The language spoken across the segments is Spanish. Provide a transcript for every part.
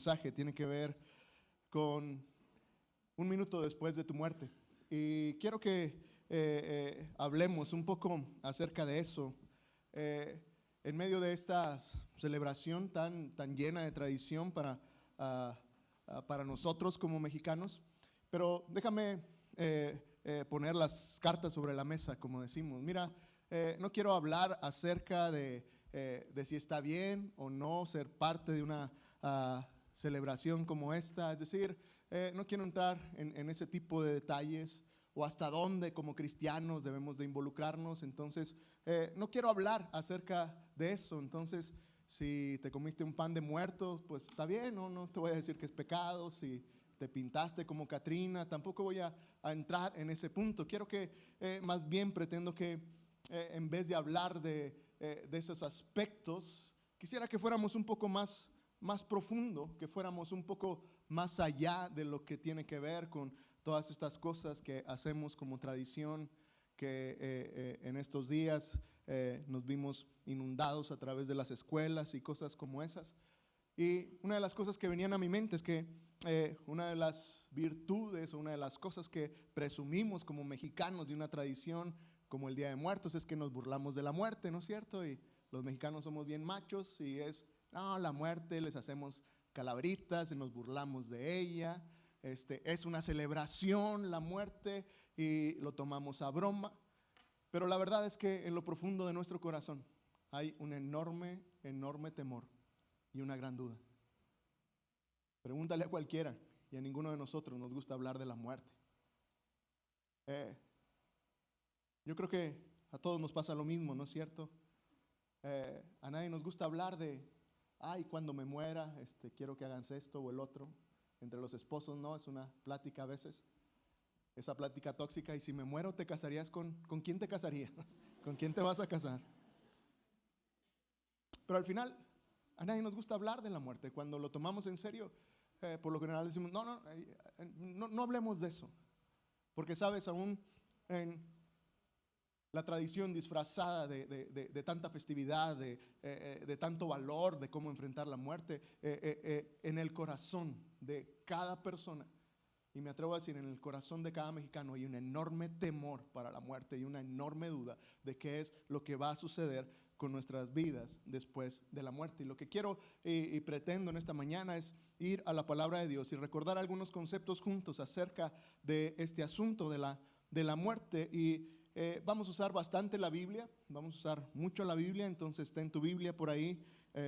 mensaje tiene que ver con un minuto después de tu muerte. Y quiero que hablemos un poco acerca de eso en medio de esta celebración tan llena de tradición para nosotros como mexicanos. Pero déjame poner las cartas sobre la mesa, como decimos. Mira, no quiero hablar acerca de si está bien o no ser parte de una celebración como esta. Es decir, no quiero entrar en ese tipo de detalles o hasta dónde como cristianos debemos de involucrarnos. Entonces, no quiero hablar acerca de eso. Entonces, si te comiste un pan de muerto, pues está bien, no te voy a decir que es pecado. Si te pintaste como Catrina, tampoco voy a entrar en ese punto. Quiero que, más bien pretendo que en vez de hablar de esos aspectos, quisiera que fuéramos un poco más profundo, que fuéramos un poco más allá de lo que tiene que ver con todas estas cosas que hacemos como tradición, que en estos días nos vimos inundados a través de las escuelas y cosas como esas. Y una de las cosas que venían a mi mente es que una de las virtudes, una de las cosas que presumimos como mexicanos de una tradición como el Día de Muertos es que nos burlamos de la muerte, ¿no es cierto? Y los mexicanos somos bien machos y no, la muerte, les hacemos calabritas y nos burlamos de ella. Es una celebración la muerte y lo tomamos a broma. Pero la verdad es que en lo profundo de nuestro corazón hay un enorme temor y una gran duda. Pregúntale a cualquiera y a ninguno de nosotros nos gusta hablar de la muerte. Yo creo que a todos nos pasa lo mismo, ¿no es cierto? A nadie nos gusta hablar de, cuando me muera, quiero que hagan esto o el otro. Entre los esposos, ¿no? Es una plática a veces. Esa plática tóxica. Y si me muero, ¿te casarías con quién te casarías? ¿Con quién te vas a casar? Pero al final, a nadie nos gusta hablar de la muerte. Cuando lo tomamos en serio, por lo general decimos, no hablemos de eso. Porque, ¿sabes? Aún en la tradición disfrazada de tanta festividad, de tanto valor, de cómo enfrentar la muerte, en el corazón de cada persona, y me atrevo a decir, en el corazón de cada mexicano hay un enorme temor para la muerte y una enorme duda de qué es lo que va a suceder con nuestras vidas después de la muerte. Y lo que quiero y pretendo en esta mañana es ir a la palabra de Dios y recordar algunos conceptos juntos acerca de este asunto de la muerte. Y vamos a usar bastante la Biblia, vamos a usar mucho la Biblia. Entonces ten tu Biblia por ahí,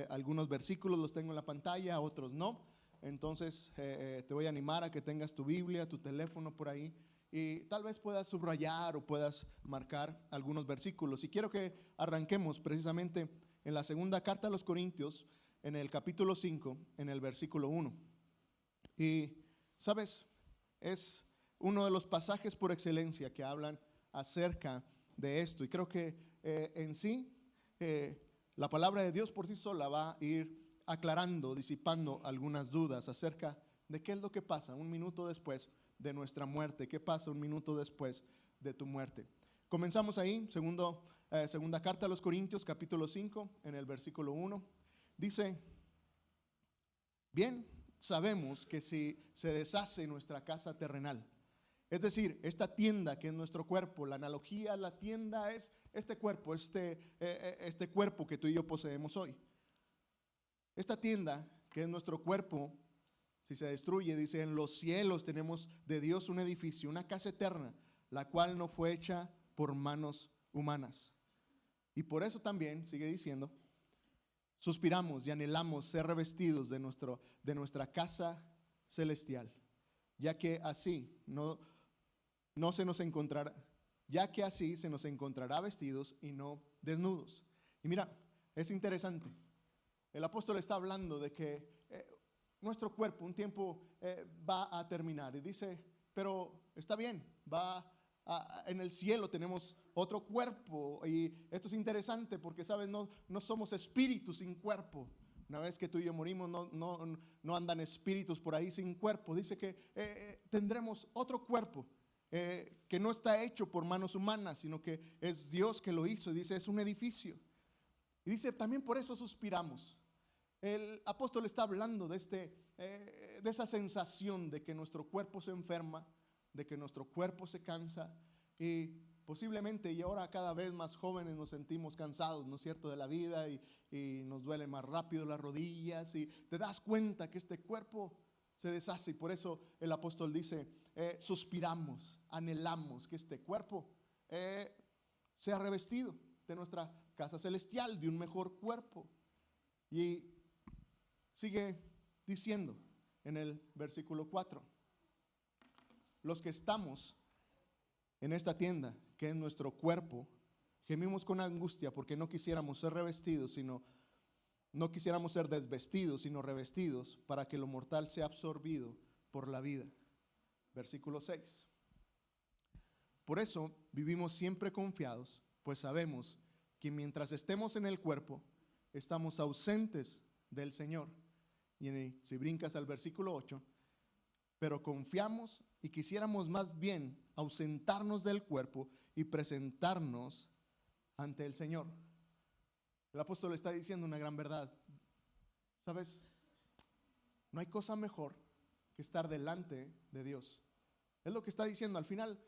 algunos versículos los tengo en la pantalla, otros no. Entonces te voy a animar a que tengas tu Biblia, tu teléfono por ahí y tal vez puedas subrayar o puedas marcar algunos versículos. Y quiero que arranquemos precisamente en la segunda carta a los Corintios, en el capítulo 5, en el versículo 1. Y, ¿sabes? Es uno de los pasajes por excelencia que hablan acerca de esto. Y creo que en sí, la palabra de Dios por sí sola va a ir aclarando, disipando algunas dudas acerca de qué es lo que pasa un minuto después de nuestra muerte, qué pasa un minuto después de tu muerte. Comenzamos ahí, segunda carta a los Corintios, capítulo 5, en el versículo 1. Dice, bien, sabemos que si se deshace nuestra casa terrenal, es decir, esta tienda que es nuestro cuerpo, la analogía, la tienda es este cuerpo, este cuerpo que tú y yo poseemos hoy. Esta tienda, que es nuestro cuerpo, si se destruye, dice, en los cielos tenemos de Dios un edificio, una casa eterna, la cual no fue hecha por manos humanas. Y por eso también, sigue diciendo, suspiramos y anhelamos ser revestidos de nuestra casa celestial, ya que así se nos encontrará vestidos y no desnudos. Y mira, es interesante. El apóstol está hablando de que nuestro cuerpo un tiempo va a terminar y dice, pero está bien, en el cielo tenemos otro cuerpo. Y esto es interesante porque, ¿sabes? No somos espíritus sin cuerpo. Una vez que tú y yo morimos, no andan espíritus por ahí sin cuerpo. Dice que tendremos otro cuerpo que no está hecho por manos humanas, sino que es Dios que lo hizo. Y dice, es un edificio. Y dice, también por eso suspiramos. El apóstol está hablando de, de esa sensación de que nuestro cuerpo se enferma, de que nuestro cuerpo se cansa y posiblemente, y ahora cada vez más jóvenes nos sentimos cansados, ¿no es cierto?, de la vida y nos duele más rápido las rodillas y te das cuenta que este cuerpo se deshace y por eso el apóstol dice, suspiramos, anhelamos que este cuerpo sea revestido de nuestra casa celestial, de un mejor cuerpo. Y sigue diciendo en el versículo 4, los que estamos en esta tienda, que es nuestro cuerpo, gemimos con angustia porque no quisiéramos ser revestidos, sino no quisiéramos ser desvestidos, sino revestidos, para que lo mortal sea absorbido por la vida. Versículo 6. Por eso vivimos siempre confiados, pues sabemos que mientras estemos en el cuerpo, estamos ausentes del Señor. Y si brincas al versículo 8, pero confiamos y quisiéramos más bien ausentarnos del cuerpo y presentarnos ante el Señor. El apóstol está diciendo una gran verdad. ¿Sabes? No hay cosa mejor que estar delante de Dios. Es lo que está diciendo. Al final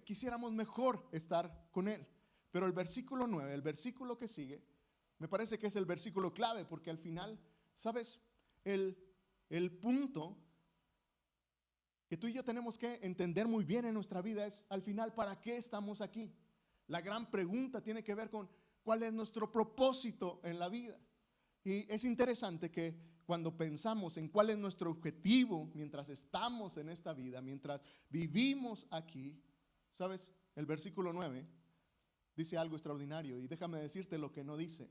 quisiéramos mejor estar con Él. Pero el versículo 9, el versículo que sigue, me parece que es el versículo clave, porque al final, ¿sabes? El punto que tú y yo tenemos que entender muy bien en nuestra vida es, al final, ¿para qué estamos aquí? La gran pregunta tiene que ver con cuál es nuestro propósito en la vida. Y es interesante que cuando pensamos en cuál es nuestro objetivo mientras estamos en esta vida, mientras vivimos aquí, ¿sabes? El versículo 9 dice algo extraordinario y déjame decirte lo que no dice.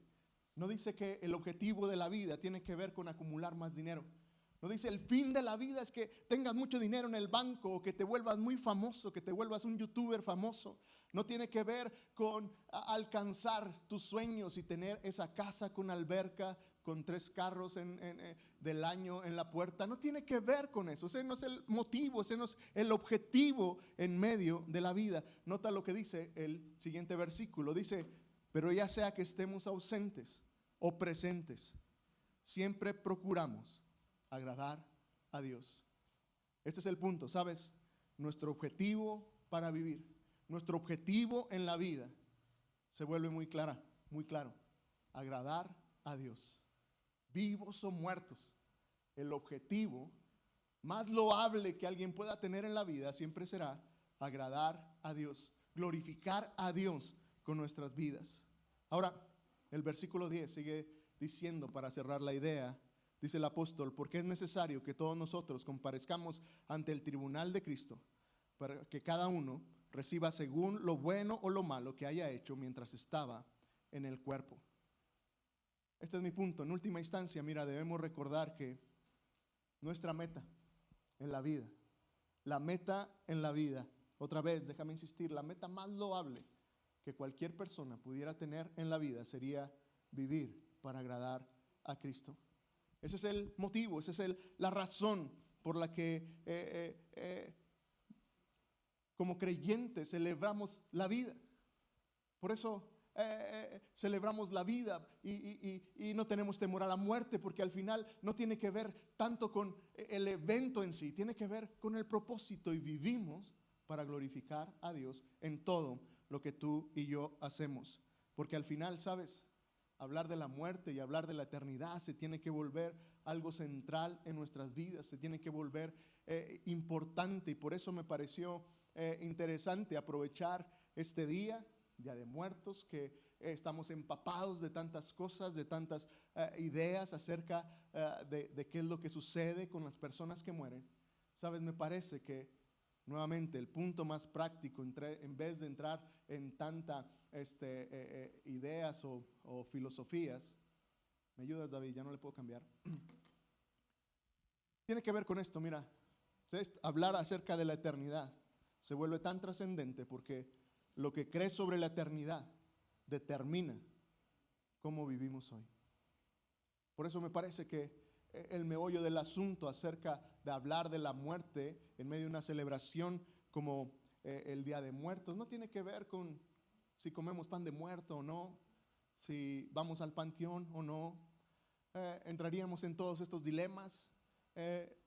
No dice que el objetivo de la vida tiene que ver con acumular más dinero. No dice el fin de la vida es que tengas mucho dinero en el banco o que te vuelvas muy famoso, que te vuelvas un youtuber famoso. No tiene que ver con alcanzar tus sueños y tener esa casa con alberca, con 3 carros del año en la puerta. No tiene que ver con eso. Ese no es el motivo, ese no es el objetivo en medio de la vida. Nota lo que dice el siguiente versículo. Dice, pero ya sea que estemos ausentes o presentes, siempre procuramos agradar a Dios. Este es el punto, ¿sabes? Nuestro objetivo para vivir, nuestro objetivo en la vida se vuelve muy claro, agradar a Dios. Vivos o muertos, el objetivo más loable que alguien pueda tener en la vida siempre será agradar a Dios, glorificar a Dios con nuestras vidas. Ahora, el versículo 10 sigue diciendo, para cerrar la idea, dice el apóstol, porque es necesario que todos nosotros comparezcamos ante el tribunal de Cristo, para que cada uno reciba según lo bueno o lo malo que haya hecho mientras estaba en el cuerpo. Este es mi punto. En última instancia, mira, debemos recordar que nuestra meta en la vida, la meta en la vida, otra vez, déjame insistir, la meta más loable que cualquier persona pudiera tener en la vida sería vivir para agradar a Cristo. Ese es el motivo, esa es la razón por la que como creyentes celebramos la vida. Por eso celebramos la vida y no tenemos temor a la muerte, porque al final no tiene que ver tanto con el evento en sí, tiene que ver con el propósito y vivimos para glorificar a Dios en todo lo que tú y yo hacemos. Porque al final, ¿sabes? Hablar de la muerte y hablar de la eternidad se tiene que volver algo central en nuestras vidas, se tiene que volver importante y por eso me pareció interesante aprovechar este día de muertos, que estamos empapados de tantas cosas, de tantas ideas acerca de qué es lo que sucede con las personas que mueren. ¿Sabes? Me parece que nuevamente el punto más práctico, en vez de entrar en tantas ideas o filosofías, ¿me ayudas, David? Ya no le puedo cambiar. Tiene que ver con esto, mira, hablar acerca de la eternidad se vuelve tan trascendente porque lo que crees sobre la eternidad determina cómo vivimos hoy. Por eso me parece que el meollo del asunto acerca de hablar de la muerte en medio de una celebración como el Día de Muertos no tiene que ver con si comemos pan de muerto o no, si vamos al panteón o no. entraríamos en todos estos dilemas. eh,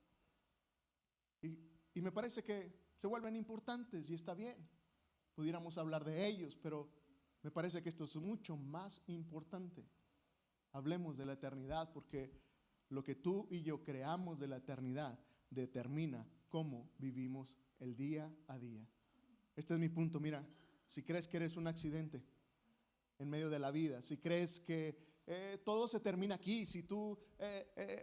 y, y me parece que se vuelven importantes y está bien. Pudiéramos hablar de ellos, pero me parece que esto es mucho más importante. Hablemos de la eternidad, porque lo que tú y yo creamos de la eternidad determina cómo vivimos el día a día. Este es mi punto. Mira, si crees que eres un accidente en medio de la vida, si crees que todo se termina aquí, si tú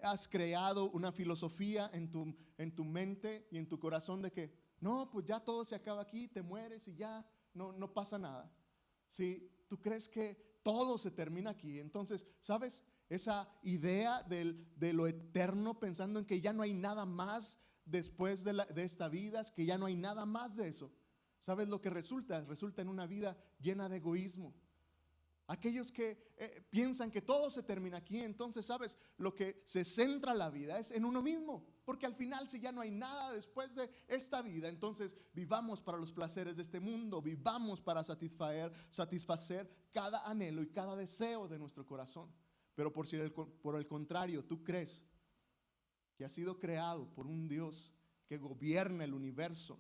has creado una filosofía en tu mente y en tu corazón de que no, pues ya todo se acaba aquí, te mueres y ya no pasa nada. Si tú crees que todo se termina aquí, entonces, ¿sabes? Esa idea de lo eterno, pensando en que ya no hay nada más después de esta vida, es que ya no hay nada más de eso. ¿Sabes lo que resulta? Resulta en una vida llena de egoísmo. Aquellos que piensan que todo se termina aquí, entonces, ¿sabes? Lo que se centra la vida es en uno mismo. Porque al final, si ya no hay nada después de esta vida, entonces vivamos para los placeres de este mundo, vivamos para satisfacer cada anhelo y cada deseo de nuestro corazón. Pero por el contrario, tú crees que has sido creado por un Dios que gobierna el universo,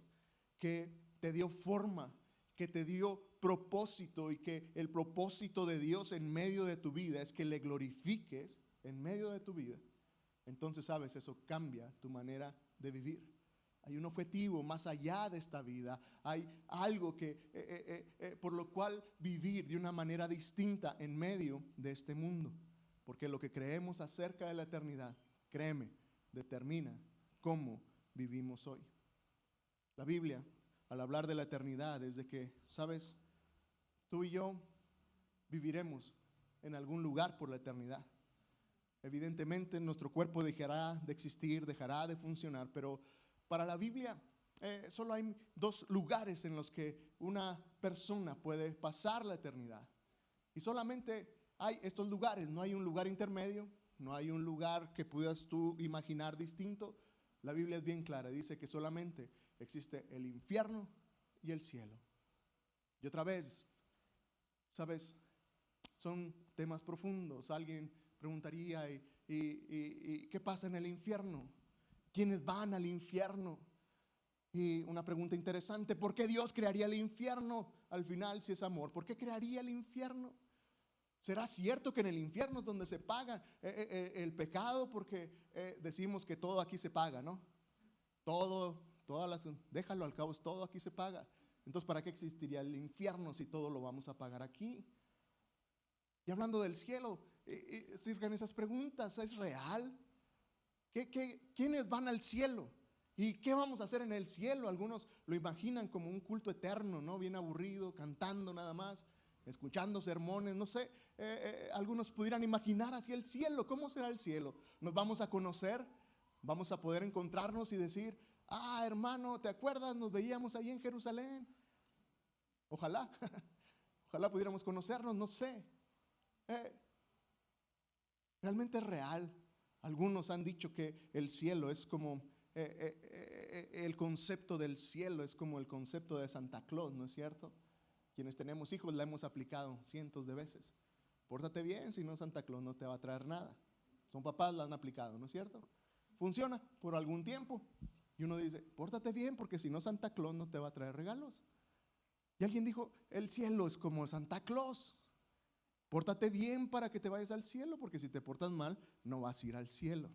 que te dio forma, que te dio propósito, y que el propósito de Dios en medio de tu vida es que le glorifiques en medio de tu vida. Entonces, sabes, eso cambia tu manera de vivir. Hay un objetivo más allá de esta vida. Hay algo por lo cual vivir de una manera distinta en medio de este mundo. Porque lo que creemos acerca de la eternidad, créeme, determina cómo vivimos hoy. La Biblia, al hablar de la eternidad, es de que, ¿sabes? Tú y yo viviremos en algún lugar por la eternidad. Evidentemente nuestro cuerpo dejará de existir, dejará de funcionar, pero para la Biblia solo hay dos lugares en los que una persona puede pasar la eternidad. Y solamente hay estos lugares, no hay un lugar intermedio, no hay un lugar que puedas tú imaginar distinto. La Biblia es bien clara, dice que solamente existe el infierno y el cielo. Y otra vez, ¿sabes? Son temas profundos. Alguien preguntaría, ¿y qué pasa en el infierno? ¿Quiénes van al infierno? Y una pregunta interesante, ¿por qué Dios crearía el infierno al final si es amor? ¿Por qué crearía el infierno? ¿Será cierto que en el infierno es donde se paga el pecado? Porque decimos que todo aquí se paga, ¿no? Déjalo al cabo, todo aquí se paga. Entonces, ¿para qué existiría el infierno si todo lo vamos a pagar aquí? Y hablando del cielo, surgen esas preguntas. ¿Es real? ¿Quiénes van al cielo? ¿Y qué vamos a hacer en el cielo? Algunos lo imaginan como un culto eterno, ¿no? Bien aburrido, cantando nada más, escuchando sermones, no sé. Algunos pudieran imaginar hacia el cielo. ¿Cómo será el cielo? ¿Nos vamos a conocer? ¿Vamos a poder encontrarnos y decir, ah, hermano, ¿te acuerdas? Nos veíamos ahí en Jerusalén. Ojalá, ojalá pudiéramos conocernos, no sé. Realmente es real. Algunos han dicho que el cielo es como, el concepto del cielo es como el concepto de Santa Claus, ¿no es cierto? Quienes tenemos hijos la hemos aplicado cientos de veces. Pórtate bien, si no Santa Claus no te va a traer nada. Son papás, la han aplicado, ¿no es cierto? Funciona por algún tiempo. Y uno dice, pórtate bien, porque si no Santa Claus no te va a traer regalos. Y alguien dijo, el cielo es como Santa Claus. Pórtate bien para que te vayas al cielo, porque si te portas mal, no vas a ir al cielo.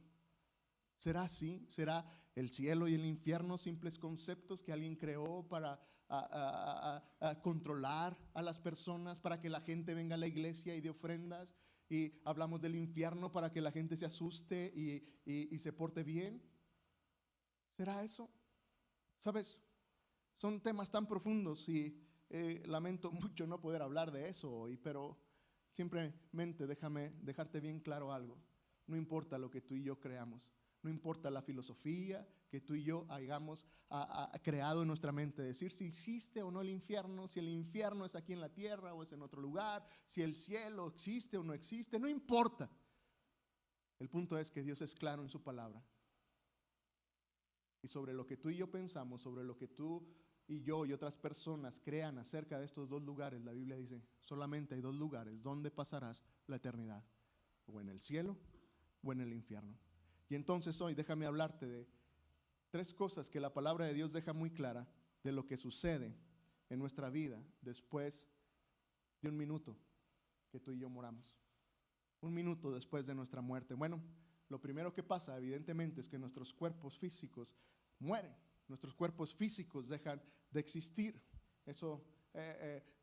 ¿Será así? ¿Será el cielo y el infierno simples conceptos que alguien creó para controlar a las personas, para que la gente venga a la iglesia y dé ofrendas? Y hablamos del infierno para que la gente se asuste y se porte bien. ¿Será eso? ¿Sabes? Son temas tan profundos y lamento mucho no poder hablar de eso hoy, pero simplemente déjame dejarte bien claro algo. No importa lo que tú y yo creamos, no importa la filosofía que tú y yo hayamos creado en nuestra mente, decir si existe o no el infierno, si el infierno es aquí en la tierra o es en otro lugar, si el cielo existe o no existe, no importa. El punto es que Dios es claro en su palabra. Y sobre lo que tú y yo pensamos, sobre lo que tú y yo y otras personas crean acerca de estos dos lugares, la Biblia dice, solamente hay dos lugares donde pasarás la eternidad, o en el cielo o en el infierno. Y entonces hoy déjame hablarte de 3 cosas que la palabra de Dios deja muy clara de lo que sucede en nuestra vida después de un minuto que tú y yo moramos. Un minuto después de nuestra muerte. Bueno, lo primero que pasa evidentemente es que nuestros cuerpos físicos mueren. Nuestros cuerpos físicos dejan de existir. Eso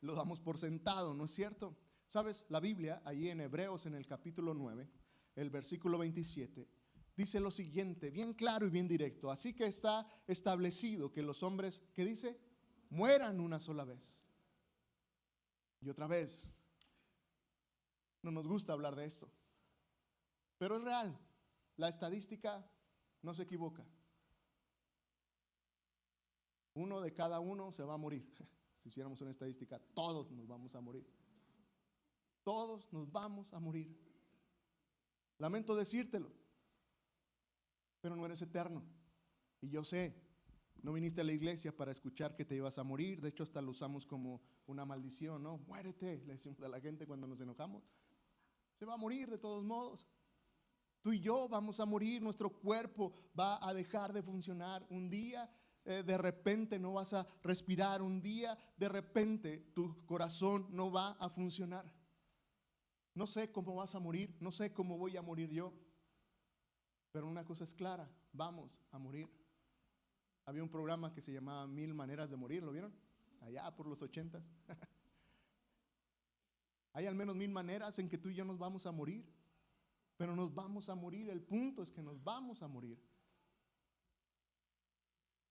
lo damos por sentado, ¿no es cierto? ¿Sabes? La Biblia, allí en Hebreos, en el capítulo 9, el versículo 27, dice lo siguiente, bien claro y bien directo. Así que está establecido que los hombres, ¿qué dice? Mueran una sola vez. Y otra vez, no nos gusta hablar de esto, pero es real. La estadística no se equivoca. 1 de cada 1 se va a morir. Si hiciéramos una estadística, todos nos vamos a morir. Todos nos vamos a morir. Lamento decírtelo, pero no eres eterno. Y yo sé, no viniste a la iglesia para escuchar que te ibas a morir. De hecho, hasta lo usamos como una maldición, ¿no? Muérete, le decimos a la gente cuando nos enojamos. Se va a morir de todos modos. Tú y yo vamos a morir, nuestro cuerpo va a dejar de funcionar. Un día, de repente no vas a respirar. Un día, de repente, tu corazón no va a funcionar. No sé cómo vas a morir, no sé cómo voy a morir yo, pero una cosa es clara, vamos a morir. Había un programa que se llamaba 1000 maneras de morir, ¿lo vieron? Allá por los 80s. Hay al menos 1000 maneras en que tú y yo nos vamos a morir, pero nos vamos a morir, el punto es que nos vamos a morir.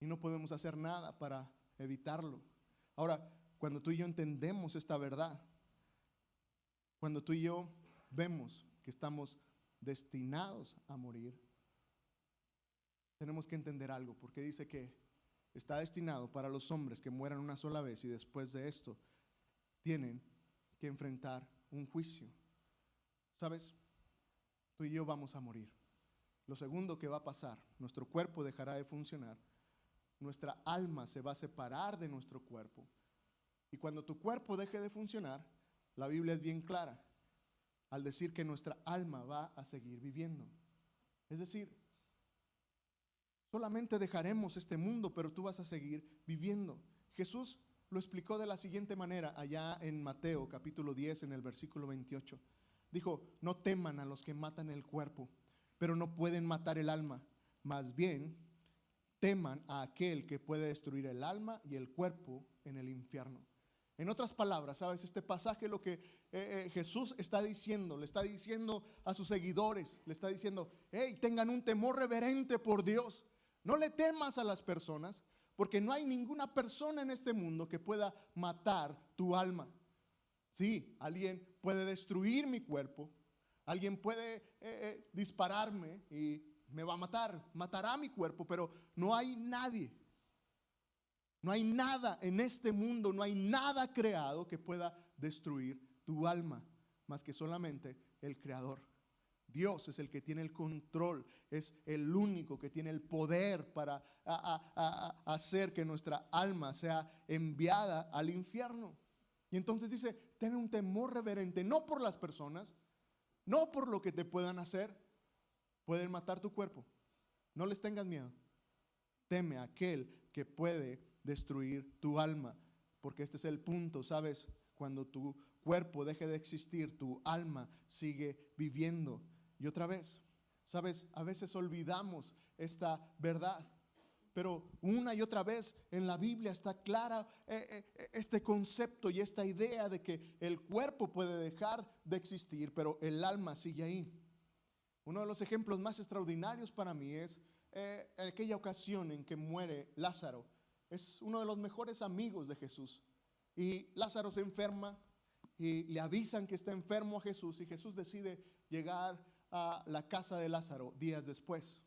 Y no podemos hacer nada para evitarlo. Ahora, cuando tú y yo entendemos esta verdad, cuando tú y yo vemos que estamos destinados a morir, tenemos que entender algo, porque dice que está destinado para los hombres que mueran una sola vez y después de esto tienen que enfrentar un juicio. ¿Sabes? Tú y yo vamos a morir. Lo segundo que va a pasar, nuestro cuerpo dejará de funcionar, nuestra alma se va a separar de nuestro cuerpo. Y cuando tu cuerpo deje de funcionar, la Biblia es bien clara al decir que nuestra alma va a seguir viviendo. Es decir, solamente dejaremos este mundo, pero tú vas a seguir viviendo. Jesús lo explicó de la siguiente manera allá en Mateo capítulo 10 en el versículo 28. Dijo, no teman a los que matan el cuerpo, pero no pueden matar el alma. Más bien, teman a aquel que puede destruir el alma y el cuerpo en el infierno. En otras palabras, ¿sabes? Este pasaje lo que Jesús está diciendo, le está diciendo a sus seguidores, le está diciendo, hey, tengan un temor reverente por Dios. No le temas a las personas, porque no hay ninguna persona en este mundo que pueda matar tu alma. Sí, alguien puede destruir mi cuerpo, alguien puede dispararme y me va a matar, matará mi cuerpo, pero no hay nadie. No hay nada en este mundo, no hay nada creado que pueda destruir tu alma, más que solamente el Creador. Dios es el que tiene el control, es el único que tiene el poder para hacer que nuestra alma sea enviada al infierno. Y entonces dice, ten un temor reverente, no por las personas, no por lo que te puedan hacer, pueden matar tu cuerpo. No les tengas miedo. Teme a aquel que puede destruir tu alma, porque este es el punto, ¿sabes? Cuando tu cuerpo deje de existir, tu alma sigue viviendo. Y otra vez, ¿sabes? A veces olvidamos esta verdad, pero una y otra vez en la Biblia está clara este concepto y esta idea de que el cuerpo puede dejar de existir, pero el alma sigue ahí. Uno de los ejemplos más extraordinarios para mí es aquella ocasión en que muere Lázaro. Es uno de los mejores amigos de Jesús. Y Lázaro se enferma y le avisan que está enfermo a Jesús. Y Jesús decide llegar a la casa de Lázaro días después.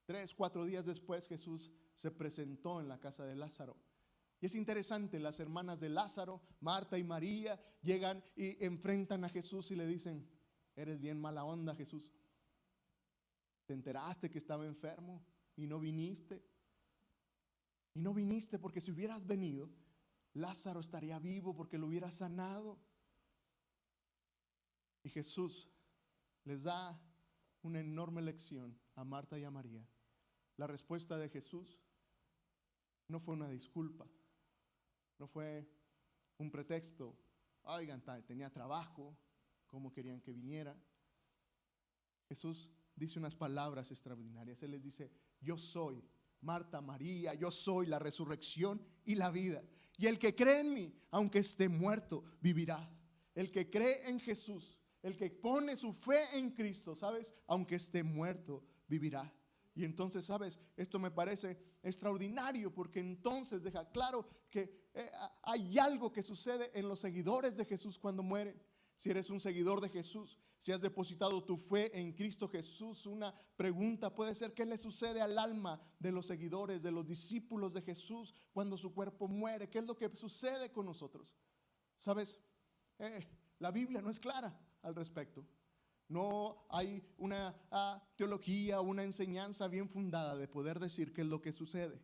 3, 4 días después Jesús se presentó en la casa de Lázaro. Y es interesante, las hermanas de Lázaro, Marta y María, llegan y enfrentan a Jesús y le dicen, eres bien mala onda, Jesús. ¿Te enteraste que estaba enfermo y no viniste? Y no viniste porque si hubieras venido, Lázaro estaría vivo porque lo hubiera sanado. Y Jesús les da una enorme lección a Marta y a María. La respuesta de Jesús no fue una disculpa, no fue un pretexto. Oigan, tenía trabajo, ¿cómo querían que viniera? Jesús dice unas palabras extraordinarias. Él les dice: yo soy, Marta, María, yo soy la resurrección y la vida. Y el que cree en mí, aunque esté muerto, vivirá. El que cree en Jesús, el que pone su fe en Cristo, ¿sabes? Aunque esté muerto, vivirá. Y entonces, ¿sabes? Esto me parece extraordinario, porque entonces deja claro que hay algo que sucede en los seguidores de Jesús cuando mueren. Si eres un seguidor de Jesús, si has depositado tu fe en Cristo Jesús, una pregunta puede ser: ¿qué le sucede al alma de los seguidores, de los discípulos de Jesús cuando su cuerpo muere? ¿Qué es lo que sucede con nosotros? ¿Sabes? La Biblia no es clara al respecto. No hay una teología, una enseñanza bien fundada de poder decir qué es lo que sucede.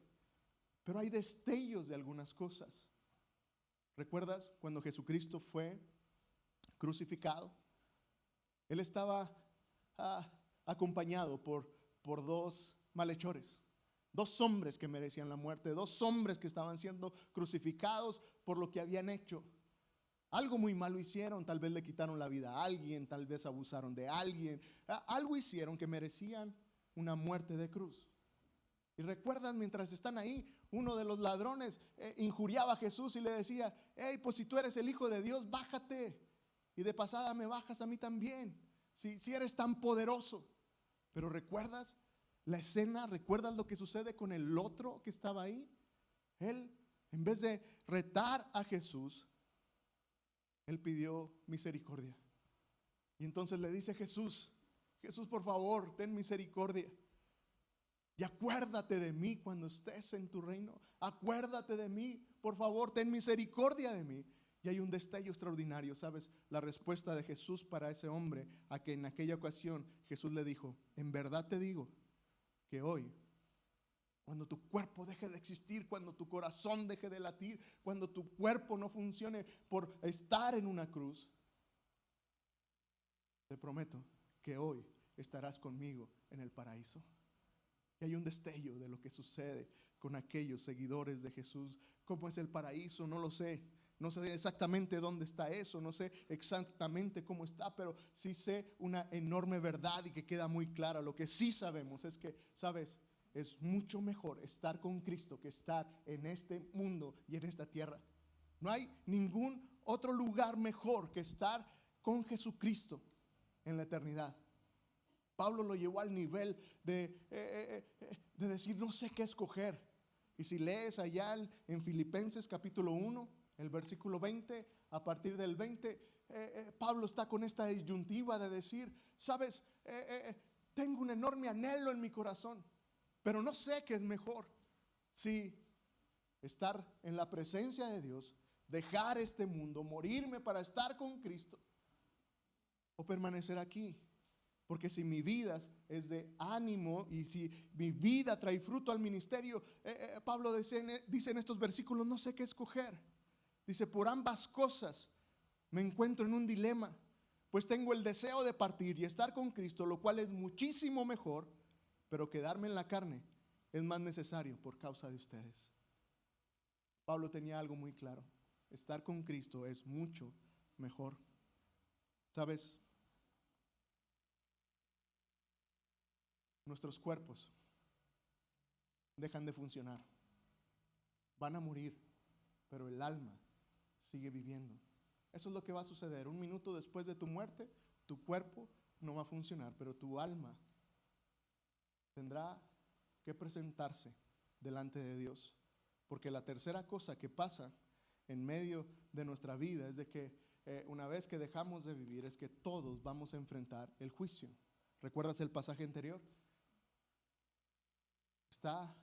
Pero hay destellos de algunas cosas. ¿Recuerdas cuando Jesucristo fue crucificado? Él estaba acompañado por dos malhechores, dos hombres que merecían la muerte, dos hombres que estaban siendo crucificados por lo que habían hecho. Algo muy malo hicieron, tal vez le quitaron la vida a alguien, tal vez abusaron de alguien, algo hicieron que merecían una muerte de cruz. Y recuerdan, mientras están ahí, uno de los ladrones injuriaba a Jesús y le decía: hey, pues si tú eres el Hijo de Dios, bájate, y de pasada me bajas a mí también, si eres tan poderoso. Pero ¿recuerdas la escena? ¿Recuerdas lo que sucede con el otro que estaba ahí? Él, en vez de retar a Jesús, él pidió misericordia. Y entonces le dice Jesús: Jesús, por favor, ten misericordia. Y acuérdate de mí cuando estés en tu reino. Acuérdate de mí, por favor, ten misericordia de mí. Y hay un destello extraordinario, ¿sabes? La respuesta de Jesús para ese hombre, a que en aquella ocasión Jesús le dijo: en verdad te digo que hoy, cuando tu cuerpo deje de existir, cuando tu corazón deje de latir, cuando tu cuerpo no funcione por estar en una cruz, te prometo que hoy estarás conmigo en el paraíso. Y hay un destello de lo que sucede con aquellos seguidores de Jesús. ¿Cómo es el paraíso? No lo sé. No sé exactamente dónde está eso, no sé exactamente cómo está, pero sí sé una enorme verdad y que queda muy clara. Lo que sí sabemos es que, ¿sabes? Es mucho mejor estar con Cristo que estar en este mundo y en esta tierra. No hay ningún otro lugar mejor que estar con Jesucristo en la eternidad. Pablo lo llevó al nivel de decir: no sé qué escoger. Y si lees allá en Filipenses capítulo 1, el versículo 20, a partir del 20, Pablo está con esta disyuntiva de decir: sabes, tengo un enorme anhelo en mi corazón, pero no sé qué es mejor. Si estar en la presencia de Dios, dejar este mundo, morirme para estar con Cristo, o permanecer aquí. Porque si mi vida es de ánimo y si mi vida trae fruto al ministerio, Pablo dice en estos versículos: no sé qué escoger. Dice: por ambas cosas me encuentro en un dilema, pues tengo el deseo de partir y estar con Cristo, lo cual es muchísimo mejor, pero quedarme en la carne es más necesario por causa de ustedes. Pablo tenía algo muy claro: estar con Cristo es mucho mejor. ¿Sabes? Nuestros cuerpos dejan de funcionar, van a morir, pero el alma sigue viviendo. Eso es lo que va a suceder. Un minuto después de tu muerte, tu cuerpo no va a funcionar, pero tu alma tendrá que presentarse delante de Dios. Porque la tercera cosa que pasa en medio de nuestra vida es de que una vez que dejamos de vivir, es que todos vamos a enfrentar el juicio. ¿Recuerdas el pasaje anterior? Está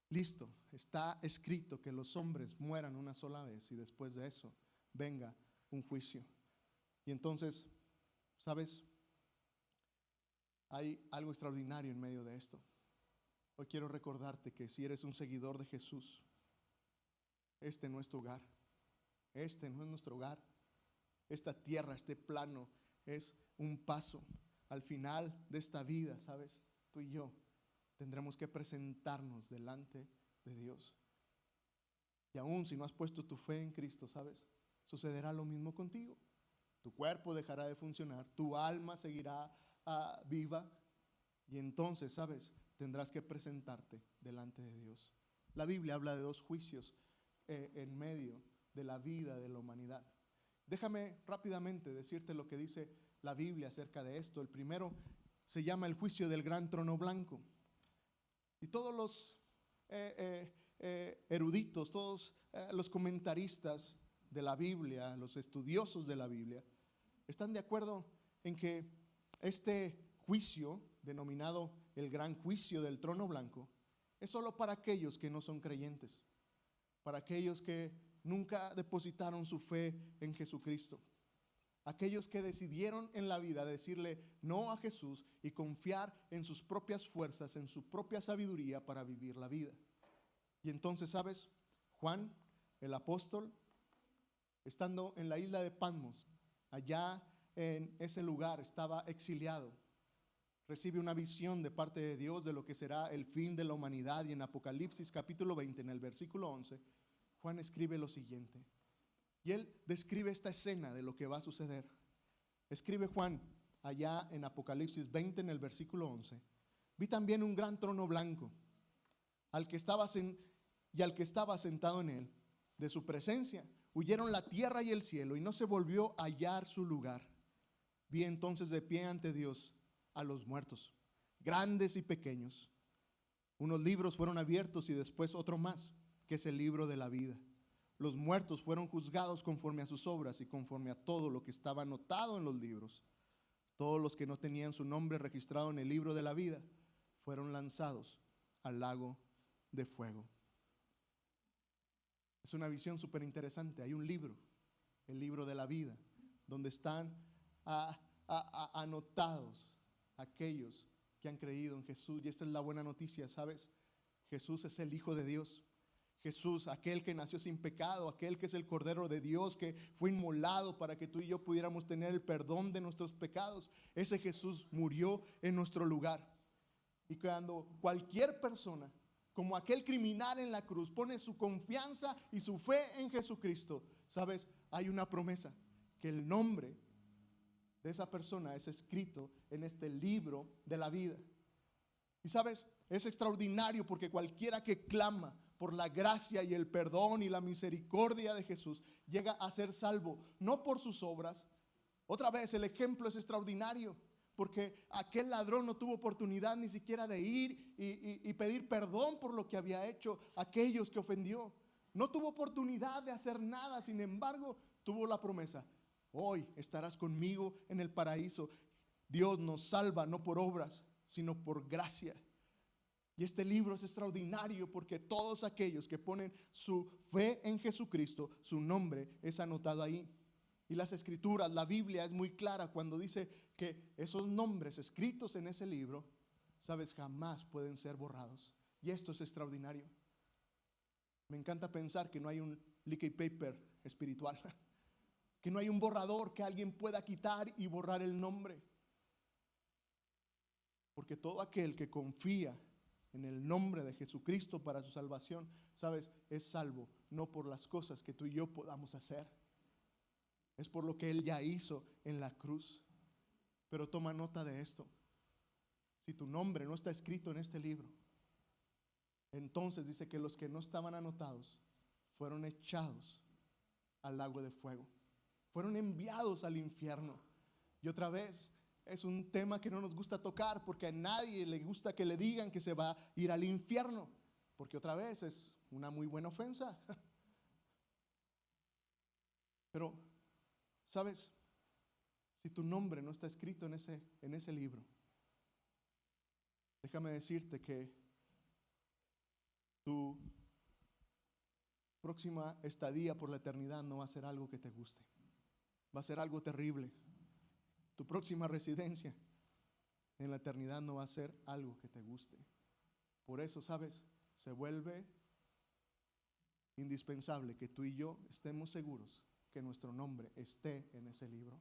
listo, está escrito que los hombres mueran una sola vez y después de eso venga un juicio. Y entonces, ¿sabes? Hay algo extraordinario en medio de esto. Hoy quiero recordarte que si eres un seguidor de Jesús, este no es tu hogar, este no es nuestro hogar. Esta tierra, este plano, es un paso. Al final de esta vida, ¿sabes? Tú y yo tendremos que presentarnos delante de Dios. Y aún si no has puesto tu fe en Cristo, ¿sabes? Sucederá lo mismo contigo. Tu cuerpo dejará de funcionar, tu alma seguirá viva, y entonces, ¿sabes? Tendrás que presentarte delante de Dios. La Biblia habla de dos juicios en medio de la vida de la humanidad. Déjame rápidamente decirte lo que dice la Biblia acerca de esto. El primero se llama el juicio del gran trono blanco. Y todos los eruditos, todos los comentaristas de la Biblia, los estudiosos de la Biblia, están de acuerdo en que este juicio, denominado el gran juicio del trono blanco, es solo para aquellos que no son creyentes, para aquellos que nunca depositaron su fe en Jesucristo, aquellos que decidieron en la vida decirle no a Jesús y confiar en sus propias fuerzas, en su propia sabiduría para vivir la vida. Y entonces, ¿sabes? Juan, el apóstol, estando en la isla de Patmos, allá en ese lugar estaba exiliado, recibe una visión de parte de Dios de lo que será el fin de la humanidad, y en Apocalipsis capítulo 20, en el versículo 11, Juan escribe lo siguiente, y él describe esta escena de lo que va a suceder. Escribe Juan allá en Apocalipsis 20, en el versículo 11, vi también un gran trono blanco, al que estaba sentado en él. De su presencia huyeron la tierra y el cielo, y no se volvió a hallar su lugar. Vi entonces de pie ante Dios a los muertos, grandes y pequeños. Unos libros fueron abiertos y después otro más, que es el libro de la vida. Los muertos fueron juzgados conforme a sus obras y conforme a todo lo que estaba anotado en los libros. Todos los que no tenían su nombre registrado en el libro de la vida fueron lanzados al lago de fuego. Es una visión súper interesante. Hay un libro, el libro de la vida, donde están anotados aquellos que han creído en Jesús. Y esta es la buena noticia, ¿sabes? Jesús es el Hijo de Dios. Jesús, aquel que nació sin pecado, aquel que es el Cordero de Dios, que fue inmolado para que tú y yo pudiéramos tener el perdón de nuestros pecados. Ese Jesús murió en nuestro lugar. Y cuando cualquier persona, como aquel criminal en la cruz, pone su confianza y su fe en Jesucristo, ¿sabes? Hay una promesa, que el nombre de esa persona es escrito en este libro de la vida. Y ¿sabes? Es extraordinario porque cualquiera que clama por la gracia y el perdón y la misericordia de Jesús llega a ser salvo, no por sus obras. Otra vez, el ejemplo es extraordinario, porque aquel ladrón no tuvo oportunidad ni siquiera de ir y pedir perdón por lo que había hecho aquellos que ofendió. No tuvo oportunidad de hacer nada, sin embargo, tuvo la promesa: hoy estarás conmigo en el paraíso. Dios nos salva no por obras, sino por gracia. Y este libro es extraordinario porque todos aquellos que ponen su fe en Jesucristo, su nombre es anotado ahí. Y las escrituras, la Biblia es muy clara cuando dice que esos nombres escritos en ese libro, sabes, jamás pueden ser borrados. Y esto es extraordinario. Me encanta pensar que no hay un liquid paper espiritual, que no hay un borrador que alguien pueda quitar y borrar el nombre. Porque todo aquel que confía en el nombre de Jesucristo para su salvación, sabes, es salvo, no por las cosas que tú y yo podamos hacer. Es por lo que Él ya hizo en la cruz. Pero toma nota de esto: si tu nombre no está escrito en este libro, entonces dice que los que no estaban anotados fueron echados al lago de fuego, fueron enviados al infierno. Y otra vez, es un tema que no nos gusta tocar porque a nadie le gusta que le digan que se va a ir al infierno, porque otra vez es una muy buena ofensa. Pero, ¿sabes? Si tu nombre no está escrito en ese libro, déjame decirte que tu próxima estadía por la eternidad no va a ser algo que te guste, va a ser algo terrible. Tu próxima residencia en la eternidad no va a ser algo que te guste. Por eso, ¿sabes? Se vuelve indispensable que tú y yo estemos seguros que nuestro nombre esté en ese libro.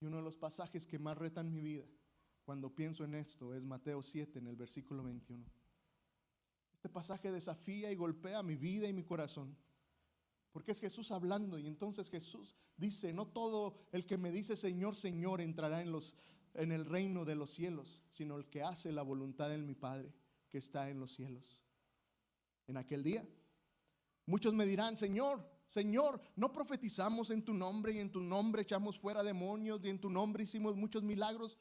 Y uno de los pasajes que más retan mi vida cuando pienso en esto es Mateo 7 en el versículo 21. Este pasaje desafía y golpea mi vida y mi corazón, porque es Jesús hablando, y entonces Jesús dice: no todo el que me dice Señor, Señor entrará en el reino de los cielos, sino el que hace la voluntad de mi Padre que está en los cielos. En aquel día muchos me dirán: Señor, Señor, ¿no profetizamos en tu nombre, y en tu nombre echamos fuera demonios, y en tu nombre hicimos muchos milagros?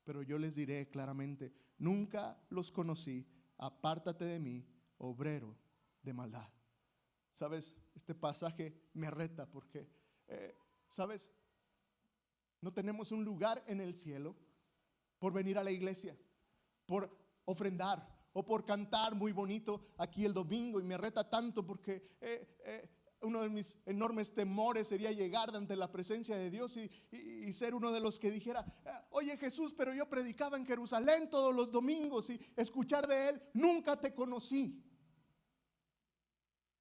Pero yo les diré claramente: nunca los conocí, apártate de mí, obrero de maldad. ¿Sabes? Este pasaje me reta porque, ¿sabes? No tenemos un lugar en el cielo por venir a la iglesia, por ofrendar o por cantar muy bonito aquí el domingo. Y me reta tanto porque uno de mis enormes temores sería llegar ante la presencia de Dios y ser uno de los que dijera: oye Jesús, pero yo predicaba en Jerusalén todos los domingos, y escuchar de Él: nunca te conocí.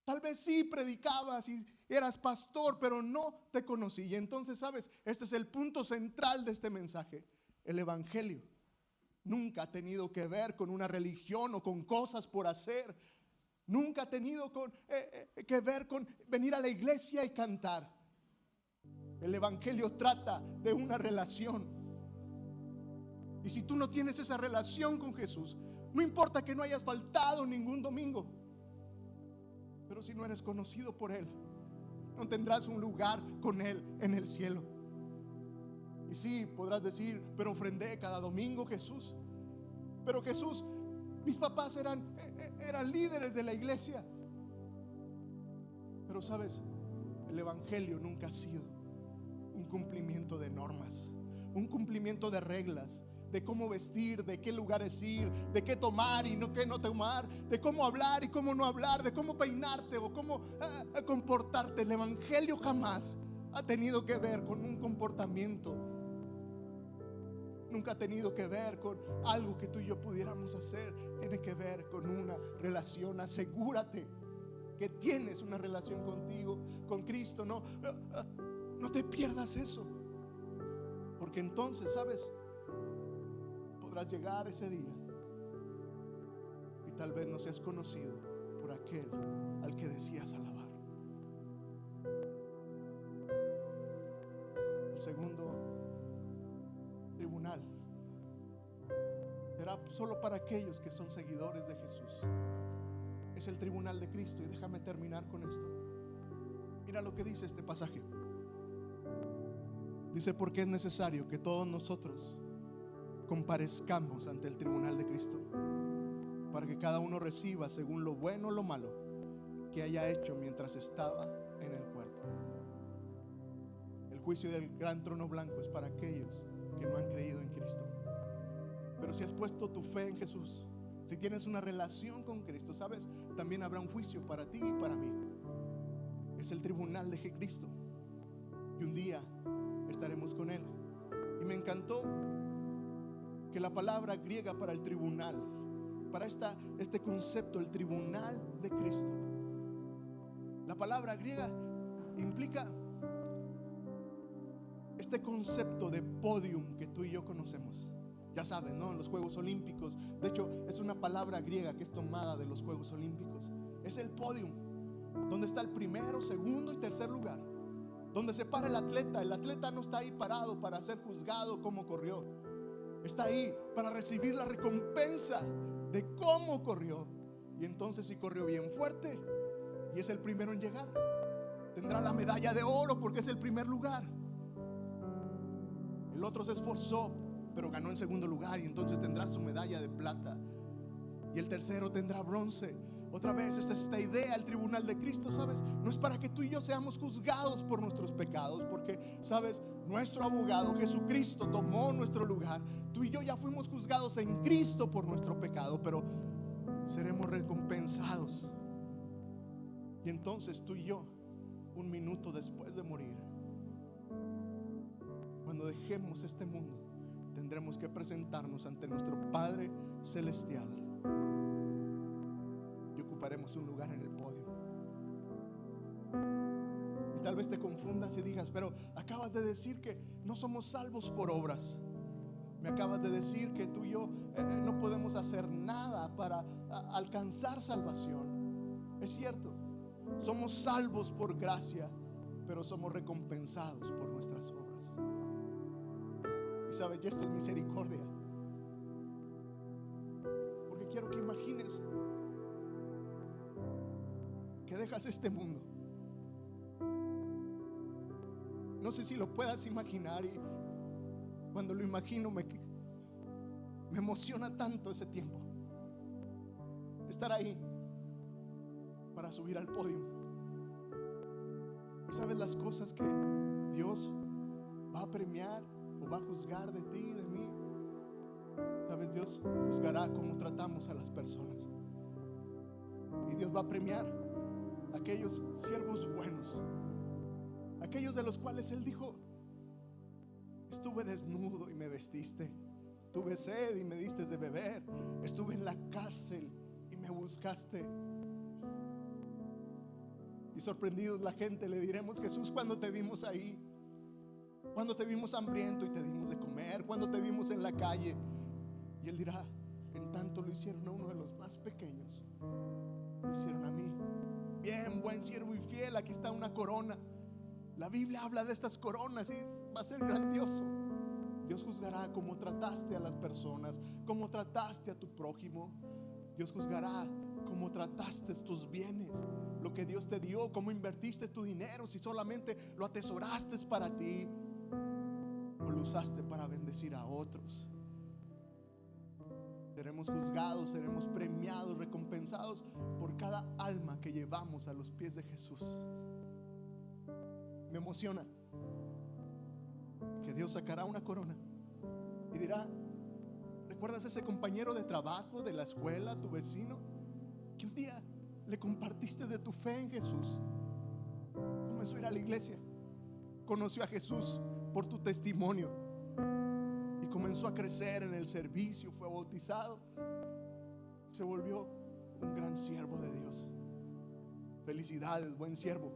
Tal vez sí predicabas y eras pastor, pero no te conocí. Y entonces, ¿sabes? Este es el punto central de este mensaje. El evangelio nunca ha tenido que ver con una religión o con cosas por hacer. Nunca ha tenido que ver con venir a la iglesia y cantar. El evangelio trata de una relación. Y si tú no tienes esa relación con Jesús, no importa que no hayas faltado ningún domingo, pero si no eres conocido por Él, no tendrás un lugar con Él en el cielo. Y sí, podrás decir: pero ofrendé cada domingo, Jesús. Pero Jesús, mis papás eran líderes de la iglesia. Pero sabes, el evangelio nunca ha sido un cumplimiento de normas, un cumplimiento de reglas, de cómo vestir, de qué lugares ir, de qué tomar y qué no tomar, de cómo hablar y cómo no hablar, de cómo peinarte o cómo comportarte. El evangelio jamás ha tenido que ver con un comportamiento. Nunca ha tenido que ver con algo que tú y yo pudiéramos hacer. Tiene que ver con una relación. Asegúrate que tienes una relación contigo, con Cristo. No te pierdas eso, porque entonces, ¿sabes? Podrás llegar ese día y tal vez no seas conocido por aquel al que decías alabar. El segundo tribunal será solo para aquellos que son seguidores de Jesús. Es el tribunal de Cristo. Y déjame terminar con esto. Mira lo que dice este pasaje. Dice: porque es necesario que todos nosotros comparezcamos ante el tribunal de Cristo, para que cada uno reciba según lo bueno o lo malo que haya hecho mientras estaba en el cuerpo. El juicio del gran trono blanco es para aquellos que no han creído en Cristo. Pero si has puesto tu fe en Jesús, si tienes una relación con Cristo, ¿sabes? También habrá un juicio para ti y para mí. Es el tribunal de Cristo, y un día estaremos con Él. Y me encantó que la palabra griega para el tribunal, para este concepto, el tribunal de Cristo, la palabra griega implica este concepto de podium que tú y yo conocemos. Ya sabes, ¿no? En los Juegos Olímpicos, de hecho, es una palabra griega que es tomada de los Juegos Olímpicos. Es el podium, donde está el primero, segundo y tercer lugar, donde se para el atleta. El atleta no está ahí parado para ser juzgado cómo corrió. Está ahí para recibir la recompensa de cómo corrió. Y entonces, si corrió bien fuerte y es el primero en llegar, tendrá la medalla de oro porque es el primer lugar. El otro se esforzó, pero ganó en segundo lugar, y entonces tendrá su medalla de plata. Y el tercero tendrá bronce. Otra vez, esta idea, el tribunal de Cristo, ¿sabes? No es para que tú y yo seamos juzgados por nuestros pecados, porque, ¿sabes? Nuestro abogado Jesucristo tomó nuestro lugar. Tú y yo ya fuimos juzgados en Cristo por nuestro pecado, pero seremos recompensados. Y entonces tú y yo, un minuto después de morir, cuando dejemos este mundo, tendremos que presentarnos ante nuestro Padre Celestial y ocuparemos un lugar en el podio. Y tal vez te confundas y digas, pero acabas de decir que no somos salvos por obras. Me acabas de decir que tú y yo no podemos hacer nada para alcanzar salvación. Es cierto, somos salvos por gracia, pero somos recompensados por nuestras obras. Y sabes, y esto es misericordia, porque quiero que imagines que dejas este mundo. No sé si lo puedas imaginar, y cuando lo imagino me emociona tanto ese tiempo. Estar ahí para subir al podio. Y sabes las cosas que Dios va a premiar o va a juzgar de ti y de mí. Sabes, Dios juzgará cómo tratamos a las personas. Y Dios va a premiar a aquellos siervos buenos, aquellos de los cuales Él dijo: estuve desnudo y me vestiste, tuve sed y me diste de beber, estuve en la cárcel y me buscaste. Y sorprendidos la gente le diremos: Jesús, ¿cuándo te vimos ahí? ¿Cuándo te vimos hambriento y te dimos de comer? ¿Cuándo te vimos en la calle? Y Él dirá: en tanto lo hicieron a uno de los más pequeños, lo hicieron a mí. Bien, buen siervo y fiel, aquí está una corona. La Biblia habla de estas coronas y va a ser grandioso. Dios juzgará cómo trataste a las personas, cómo trataste a tu prójimo. Dios juzgará cómo trataste tus bienes, lo que Dios te dio, cómo invertiste tu dinero, si solamente lo atesoraste para ti o lo usaste para bendecir a otros. Seremos juzgados, seremos premiados, recompensados por cada alma que llevamos a los pies de Jesús. Me emociona que Dios sacará una corona y dirá: ¿recuerdas ese compañero de trabajo, de la escuela, tu vecino, que un día le compartiste de tu fe en Jesús? Comenzó a ir a la iglesia, conoció a Jesús por tu testimonio y comenzó a crecer en el servicio, fue bautizado, se volvió un gran siervo de Dios. Felicidades, buen siervo.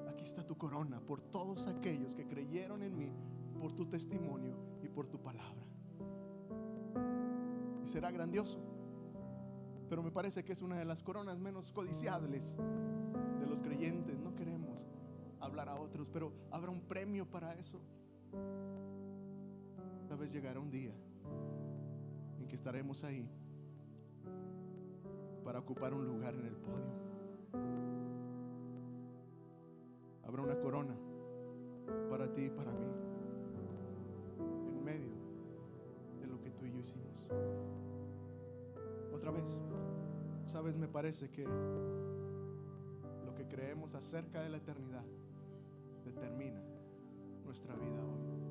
Aquí está tu corona por todos aquellos que creyeron en mí, por tu testimonio y por tu palabra. Y será grandioso. Pero me parece que es una de las coronas menos codiciables de los creyentes. No queremos hablar a otros, pero habrá un premio para eso. Tal vez llegará un día en que estaremos ahí para ocupar un lugar en el podio. Habrá una corona para ti y para mí en medio de lo que tú y yo hicimos. Otra vez, sabes, me parece que lo que creemos acerca de la eternidad determina nuestra vida hoy.